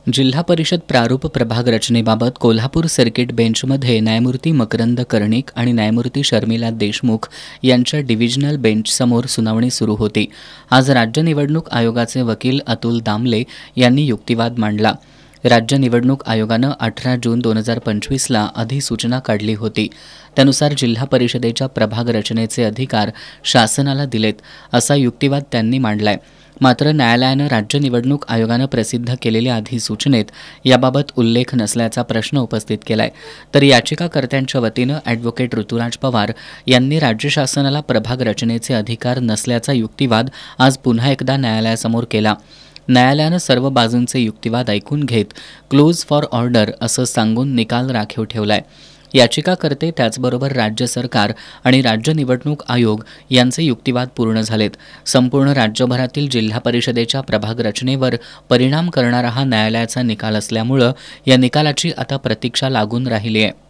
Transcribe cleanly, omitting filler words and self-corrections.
जिल्हा परिषद प्रारूप प्रभाग रचनेबाबत कोल्हापूर सर्किट बेंचमध्ये न्यायमूर्ती मकरंद कर्णिक आणि न्यायमूर्ती शर्मिला देशमुख यांच्या डिव्हिजनल बेंचसमोर सुनावणी सुरू होती। आज राज्य निवडणूक आयोगाचे वकील अतुल दामले यांनी युक्तिवाद मांडला। राज्य निवडणूक आयोगानं 18 जून 2025ला अधिसूचना काढली होती। त्यानुसार जिल्हा परिषदेच्या प्रभाग रचनेचे अधिकार शासनाला दिलेत, असा युक्तिवाद त्यांनी मांडलाय। मात्र न्यायालयानं राज्य निवडणूक आयोगानं प्रसिद्ध केलेल्या अधिसूचनेत याबाबत उल्लेख नसल्याचा प्रश्न उपस्थित केलाय। तर याचिकाकर्त्यांच्या वतीनं ॲडव्होकेट ऋतुराज पवार यांनी राज्य शासनाला प्रभाग रचनेचे अधिकार नसल्याचा युक्तिवाद आज पुन्हा एकदा न्यायालयासमोर केला। न्यायालयानं सर्व बाजूंचे युक्तिवाद ऐकून घेत क्लोज फॉर ऑर्डर असं सांगून निकाल राखीव ठेवलाय। याचिकाकर्ते त्याचबरोबर राज्य सरकार आणि राज्य निवडणूक आयोग यांचे युक्तिवाद पूर्ण झालेत। संपूर्ण राज्यभरातील जिल्हा परिषदेच्या प्रभाग रचनेवर परिणाम करणारा हा न्यायालयाचा निकाल असल्यामुळे या निकालाची आता प्रतीक्षा लागून राहिली आहे।